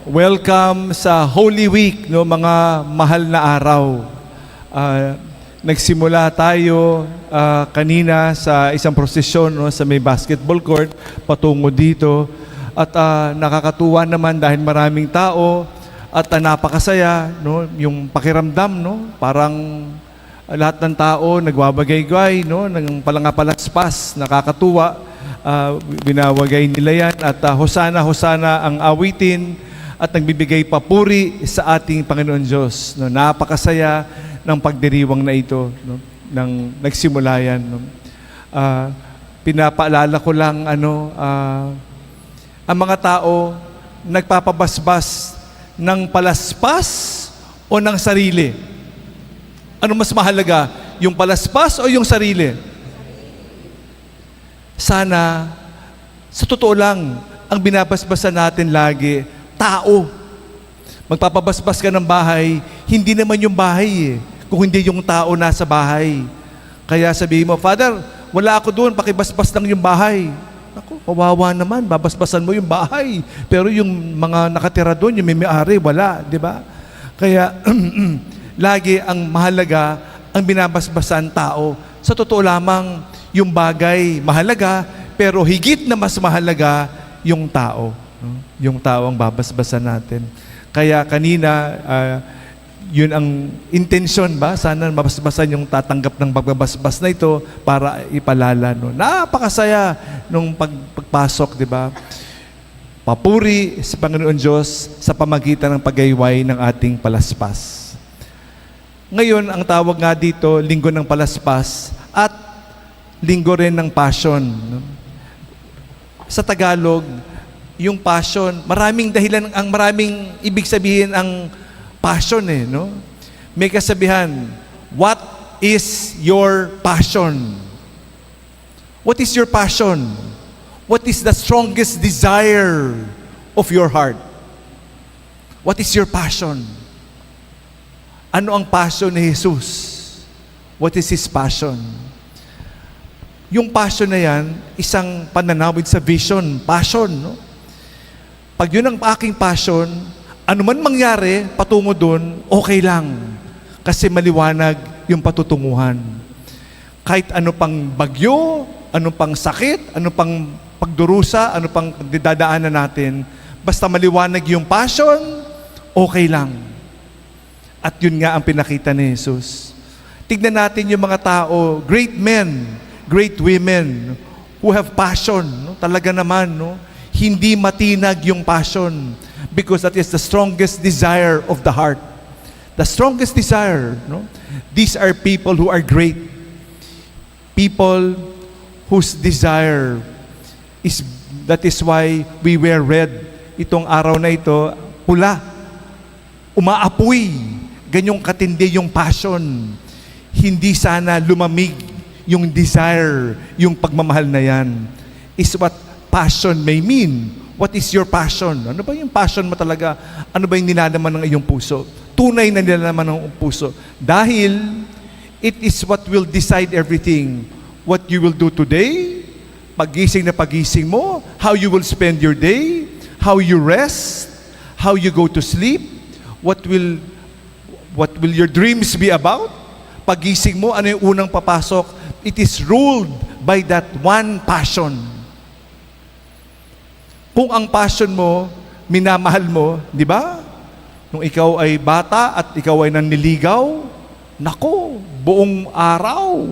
Welcome sa Holy Week, no, mga mahal na araw. Nagsimula tayo kanina sa isang prosesyon, no, sa may basketball court patungo dito. At nakakatuwa naman dahil maraming tao at napakasaya, no, yung pakiramdam, no, parang lahat ng tao nagbabagay-gay, no, ng palangapalaspas, nakakatuwa. Binawagay nila yan at hosana, hosana ang awitin at nagbibigay papuri sa ating Panginoon Diyos. No, napakasaya ng pagdiriwang na ito, no, nang nagsimula yan. No. Pinapaalala ko lang, ang mga tao nagpapabasbas ng palaspas o ng sarili? Ano mas mahalaga? Yung palaspas o yung sarili? Sana, sa totoo lang, ang binabasbasan natin lagi, tao. Magpapabasbas ka ng bahay, hindi naman yung bahay kung hindi yung tao nasa bahay. Kaya sabihin mo, Father, wala ako doon, pakibasbas lang yung bahay. Ako, kawawa naman, babasbasan mo yung bahay. Pero yung mga nakatira doon, yung may-ari, wala, di ba? Kaya, lagi ang mahalaga, ang binabasbasan tao. Sa totoo lamang, yung bagay mahalaga, pero higit na mas mahalaga yung tao. Yung tao ang babasbasan natin. Kaya kanina, yun ang intensyon ba? Sana mabasbasan yung tatanggap ng pagbabasbas na ito para ipalala. No? Napakasaya nung pagpasok, di ba? Papuri sa Panginoon Diyos sa pamagitan ng pagayway ng ating palaspas. Ngayon, ang tawag nga dito, linggo ng palaspas at linggo rin ng passion. No? Sa Tagalog, yung passion, maraming dahilan, ang maraming ibig sabihin ang passion no? May kasabihan, what is your passion? What is your passion? What is the strongest desire of your heart? What is your passion? Ano ang passion ni Jesus? What is His passion? Yung passion na yan, isang pananawid sa vision, passion, no? Pag yun ang aking passion, ano man mangyari patungo doon, okay lang. Kasi maliwanag yung patutunguhan. Kahit ano pang bagyo, ano pang sakit, ano pang pagdurusa, ano pang didadaanan natin, basta maliwanag yung passion, okay lang. At yun nga ang pinakita ni Jesus. Tignan natin yung mga tao, great men, great women, who have passion. No? Talaga naman, no? Hindi matinag yung passion because that is the strongest desire of the heart. The strongest desire. No? These are people who are great. People whose desire is, that is why we wear red. Itong araw na ito, pula. Umaapoy. Ganyong katindi yung passion. Hindi sana lumamig yung desire, yung pagmamahal na yan. Is what passion may mean. What is your passion? Ano ba yung passion mo talaga? Ano ba yung nilalaman ng iyong puso? Tunay na nilalaman ng iyong puso. Dahil it is what will decide everything. What you will do today, pagising na pagising mo, how you will spend your day, how you rest, how you go to sleep, what will your dreams be about? Pagising mo, ano yung unang papasok? It is ruled by that one passion. Kung ang passion mo, minamahal mo, di ba? Nung ikaw ay bata at ikaw ay nanliligaw, nako, buong araw,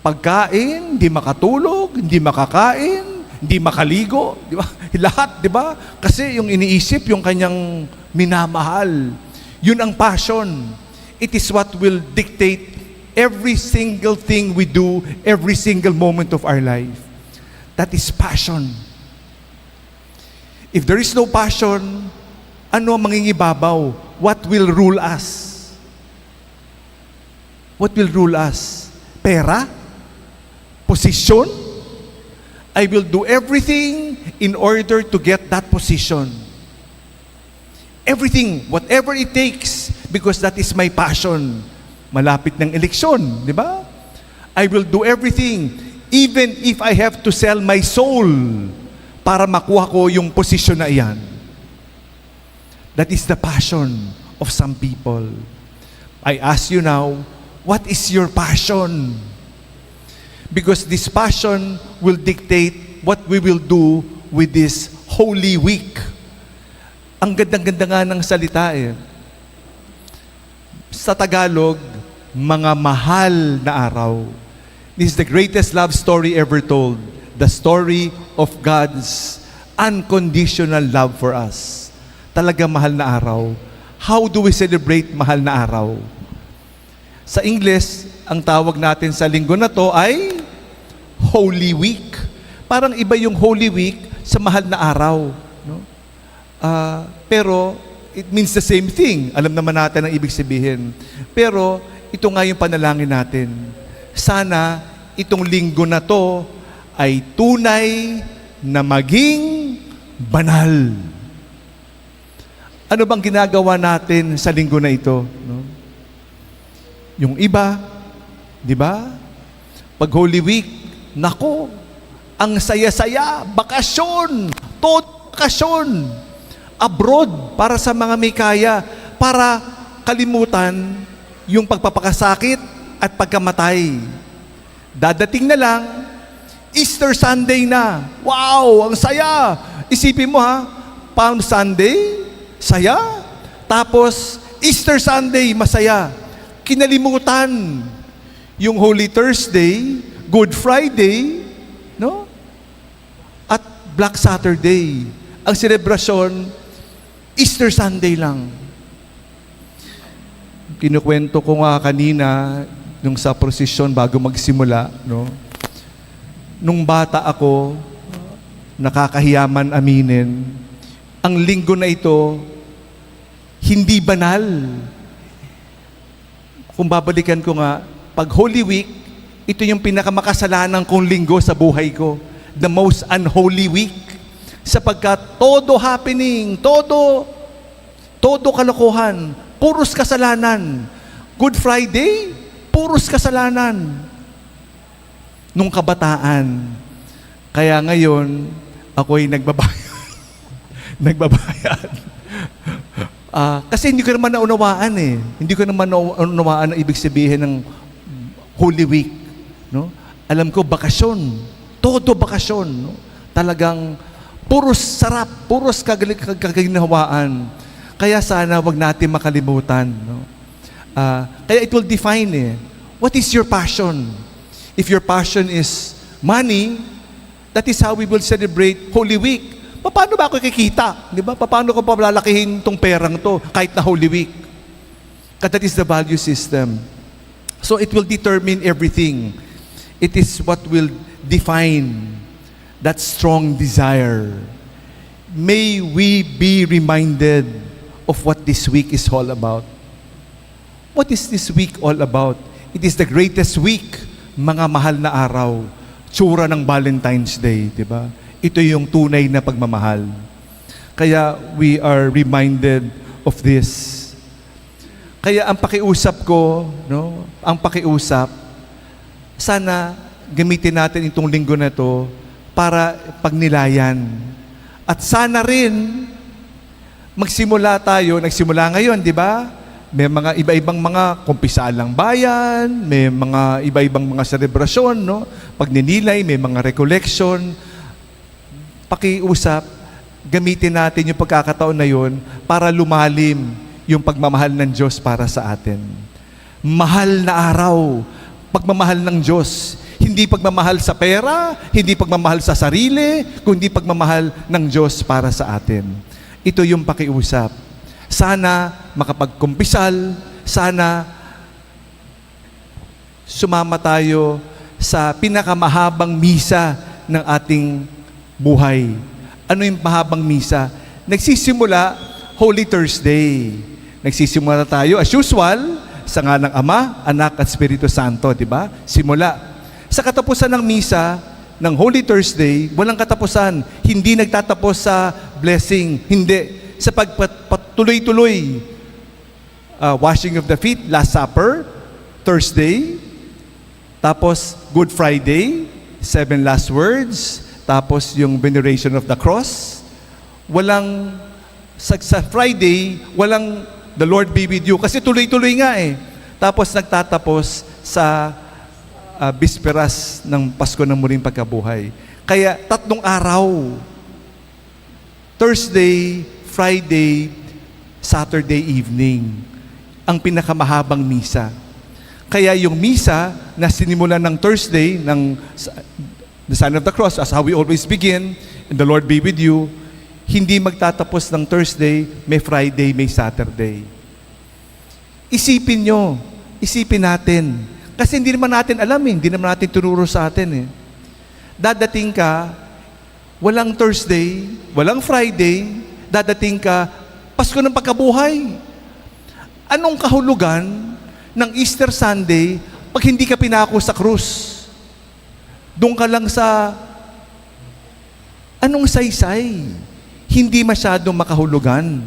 pagkain, hindi makatulog, hindi makakain, hindi makaligo, di ba? Lahat, di ba? Kasi yung iniisip, yung kanyang minamahal, yun ang passion. It is what will dictate every single thing we do, every single moment of our life. That is passion. If there is no passion, ano ang mangingibabaw? What will rule us? What will rule us? Pera? Position? I will do everything in order to get that position. Everything, whatever it takes, because that is my passion. Malapit ng eleksyon, di ba? I will do everything, even if I have to sell my soul para makuha ko yung posisyon na iyan. That is the passion of some people. I ask you now, what is your passion? Because this passion will dictate what we will do with this Holy Week. Ang gandang-ganda nga ng salita eh. Sa Tagalog, mga mahal na araw. This is the greatest love story ever told. The story of God's unconditional love for us. Talaga mahal na araw. How do we celebrate mahal na araw? Sa English, ang tawag natin sa linggo na to ay Holy Week. Parang iba yung Holy Week sa mahal na araw. No? Pero it means the same thing. Alam naman natin ang ibig sabihin. Pero ito nga yung panalangin natin. Sana itong linggo na to ay tunay na maging banal. Ano bang ginagawa natin sa linggo na ito? No? Yung iba, di ba? Pag Holy Week, nako, ang saya-saya, bakasyon, bakasyon, abroad para sa mga may kaya, para kalimutan yung pagpapakasakit at pagkamatay. Dadating na lang, Easter Sunday na. Wow, ang saya! Isipin mo ha, Palm Sunday, saya. Tapos, Easter Sunday, masaya. Kinalimutan yung Holy Thursday, Good Friday, no? At Black Saturday. Ang selebrasyon, Easter Sunday lang. Kinukwento ko nga kanina, nung sa prosesyon bago magsimula, no? Nung bata ako, nakakahiyaman aminin, ang linggo na ito, hindi banal. Kung babalikan ko nga, pag Holy Week, ito yung pinakamakasalanan kong linggo sa buhay ko. The most unholy week. Sapagkat todo happening, todo kalokohan, puros kasalanan. Good Friday, puros kasalanan. Nung kabataan. Kaya ngayon, ako'y nagbabayad. Nagbabayad. Kasi hindi ko naman naunawaan eh. Hindi ko naman naunawaan ang ibig sabihin ng Holy Week. No? Alam ko, bakasyon. Todo bakasyon. No? Talagang puros sarap, puros kaginhawaan. Kaya sana wag natin makalimutan. No? Kaya it will define eh. What is your passion? If your passion is money, that is how we will celebrate Holy Week. Paano ba ako kikita? Di ba? Paano ko pa lalakihin tong perang to kahit na Holy Week? Because that is the value system. So it will determine everything. It is what will define that strong desire. May we be reminded of what this week is all about. What is this week all about? It is the greatest week, mga mahal na araw, tsura ng Valentine's Day, di ba? Ito yung tunay na pagmamahal. Kaya we are reminded of this. Kaya ang pakiusap ko, no, ang pakiusap, sana gamitin natin itong linggo na to para pagnilayan. At sana rin magsimula tayo, nagsimula ngayon, di ba? May mga iba-ibang mga kumpisalang bayan, may mga iba-ibang mga selebrasyon, no? Pagninilay, may mga recollection. Pakiusap, gamitin natin yung pagkakataon na yun para lumalim yung pagmamahal ng Diyos para sa atin. Mahal na araw, pagmamahal ng Diyos. Hindi pagmamahal sa pera, hindi pagmamahal sa sarili, kundi pagmamahal ng Diyos para sa atin. Ito yung pakiusap. Sana makapagkumpisal, sana sumama tayo sa pinakamahabang misa ng ating buhay. Ano yung mahabang misa? Nagsisimula Holy Thursday. Nagsisimula tayo as usual sa ngalan ng Ama, Anak at Espiritu Santo, di ba? Simula. Sa katapusan ng misa ng Holy Thursday, walang katapusan. Hindi nagtatapos sa blessing. Hindi. Sa pagpatuloy-tuloy. Washing of the feet, Last Supper, Thursday. Tapos Good Friday, 7 last words. Tapos yung veneration of the cross. Walang Sa Friday, walang the Lord be with you. Kasi tuloy-tuloy nga eh. Tapos nagtatapos sa bisperas ng Pasko ng Muling Pagkabuhay. Kaya 3 araw. Thursday, Friday, Saturday evening. Ang pinakamahabang misa. Kaya yung misa na sinimulan ng Thursday, ng the sign of the cross, as how we always begin, and the Lord be with you, hindi magtatapos ng Thursday, may Friday, may Saturday. Isipin natin. Kasi hindi naman natin alam eh, hindi naman natin tunuro sa atin eh. Dadating ka, walang Thursday, walang Friday, dadating ka, Pasko ng Pagkabuhay. Anong kahulugan ng Easter Sunday pag hindi ka pinako sa krus? Doon ka lang sa anong saysay? Hindi masyadong makahulugan.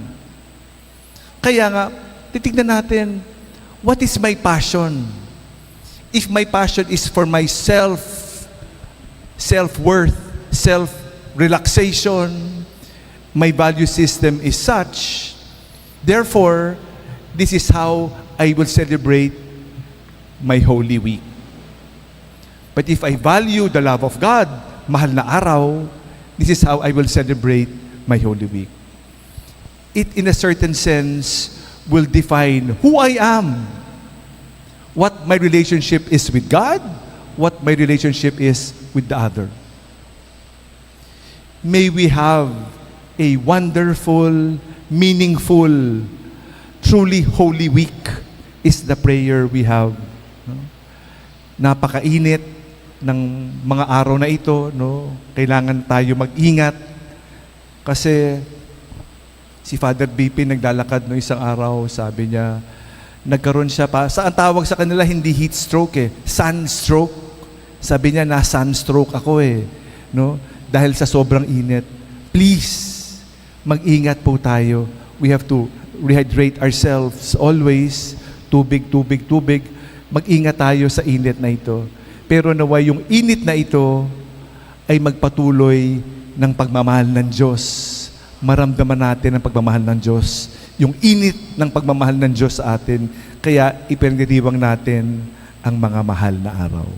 Kaya nga, titignan natin, what is my passion? If my passion is for myself, self-worth, self-relaxation, my value system is such, therefore, this is how I will celebrate my Holy Week. But if I value the love of God, mahal na araw, this is how I will celebrate my Holy Week. It, in a certain sense, will define who I am, what my relationship is with God, what my relationship is with the other. May we have a wonderful, meaningful, truly Holy Week is the prayer we have. No? Napakainit ng mga araw na ito, no? Kailangan tayo mag-ingat kasi si Father BP naglalakad no isang araw, sabi niya, nagkaroon siya pa, ang tawag sa kanila hindi heat stroke eh, sunstroke. Sabi niya, na sunstroke ako eh, no? Dahil sa sobrang init. Please, mag-ingat po tayo. We have to rehydrate ourselves always. Tubig. Mag-ingat tayo sa init na ito. Pero naway yung init na ito ay magpatuloy ng pagmamahal ng Diyos. Maramdaman natin ang pagmamahal ng Diyos. Yung init ng pagmamahal ng Diyos sa atin. Kaya ipinagdiriwang natin ang mga mahal na araw.